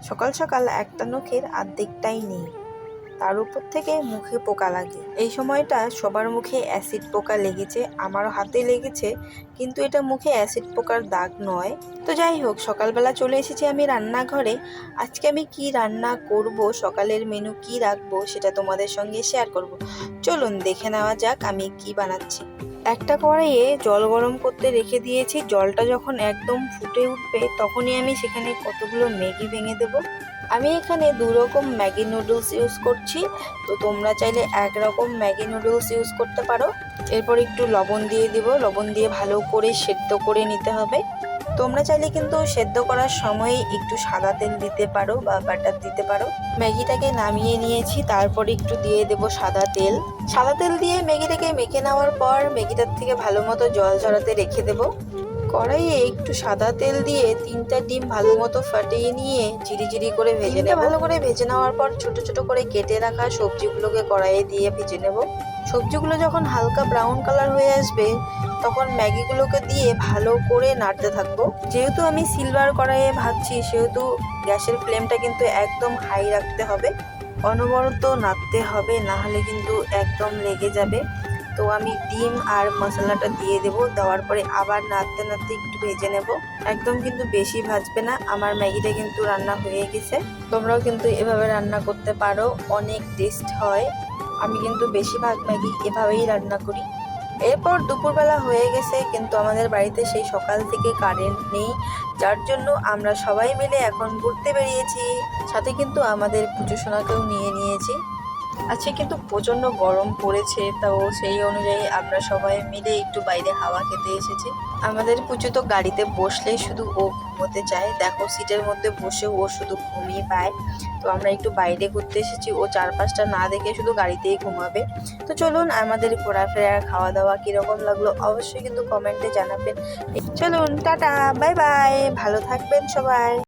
সকাল সকাল একটা নখের অর্ধেকটাই নেই, তার উপর থেকে মুখে পোকা লাগে। এই সময়টা সবার মুখে অ্যাসিড পোকা লেগেছে, আমারও হাতে লেগেছে, কিন্তু এটা মুখে অ্যাসিড পোকার দাগ নয়। তো যাই হোক, সকালবেলা চলে এসেছি আমি রান্নাঘরে। আজকে আমি কি রান্না করব, সকালের মেনু কি রাখবো সেটা তোমাদের সঙ্গে শেয়ার করব। চলুন দেখে নেওয়া যাক আমি কি বানাচ্ছি। একটা কড়াইয়ে জল গরম করতে রেখে দিয়েছি। জলটা যখন একদম ফুটে উঠবে তখনই আমি সেখানে কতগুলো ম্যাগি ভেঙে দেব। আমি এখানে 2 রকম ম্যাগি নুডলস ইউজ করছি, তো তোমরা চাইলে 1 রকম ম্যাগি নুডলস ইউজ করতে পারো। এরপর একটু লবণ দিয়ে দিব, লবণ দিয়ে ভালো করে সেদ্ধ করে নিতে হবে। তোমরা চাইলে কিন্তু সেদ্ধ করার সময় একটু সাদা তেল দিতে পারো বা বাটার দিতে পারো। ম্যাগিটাকে নামিয়ে নিয়েছি, তারপরে একটু দিয়ে দেব সাদা তেল। সাদা তেল দিয়ে ম্যাগিটাকে মেখে নেওয়ার পর ম্যাগিটার থেকে ভালো মতো জল ঝরাতে রেখে দেব। কড়াইয়ে একটু সাদা তেল দিয়ে 3টা ডিম ভালো মতো ফাটিয়ে নিয়ে ঝিরিঝিরি করে ভেজে নেব। ভালো করে ভেজে নেওয়ার পর ছোট ছোট করে কেটে রাখা সবজিগুলোকে কড়াইয়ে দিয়ে ভেজে নেব। সবজিগুলো যখন হালকা ব্রাউন কালার হয়ে আসবে তখন ম্যাগিগুলোকে দিয়ে ভালো করে নাড়তে থাকবো। যেহেতু আমি সিলভার কড়াইয়ে ভাজছি সেহেতু গ্যাসের ফ্লেমটা কিন্তু একদম হাই রাখতে হবে, অনবরত নাড়তে হবে, না হলে কিন্তু একদম লেগে যাবে। তো আমি ডিম আর মশলাটা দিয়ে দেব, দেওয়ার পরে আবার নাড়তে নাড়তে একটু ভেজে নেব। একদম কিন্তু বেশি ভাজবে না। আমার ম্যাগিটা কিন্তু রান্না হয়ে গেছে, তোমরাও কিন্তু এভাবে রান্না করতে পারো, অনেক টেস্ট হয়। আমি কিন্তু বেশিরভাগ ম্যাগি এভাবেই রান্না করি। এরপর দুপুরবেলা হয়ে গেছে, কিন্তু আমাদের বাড়িতে সেই সকাল থেকে কারেন্ট নেই, যার জন্য আমরা সবাই মিলে এখন ঘুরতে বেরিয়েছি। সাথে কিন্তু আমাদের পুজো সোনাকেও নিয়ে নিয়েছি। আজকে কিন্তু প্রচণ্ড গরম পড়েছে, তো সেই অনুযায়ী আমরা সবাই মিলে একটু বাইরে হাওয়া খেতে এসেছি। আমাদের পুজো তো গাড়িতে বসলেই শুধু ও ঘুমোতে চায়, দেখো সিটের মধ্যে বসে ও শুধু ঘুমিয়ে পায়। তো আমরা একটু বাইরে ঘুরতে এসেছি, ও চারপাশটা না দেখে শুধু গাড়িতেই ঘুমাবে। তো চলুন, আমাদের ঘোরাফেরা খাওয়া দাওয়া কীরকম লাগলো অবশ্যই কিন্তু কমেন্টে জানাবেন। চলুন, টাটা, বাই বাই, ভালো থাকবেন সবাই।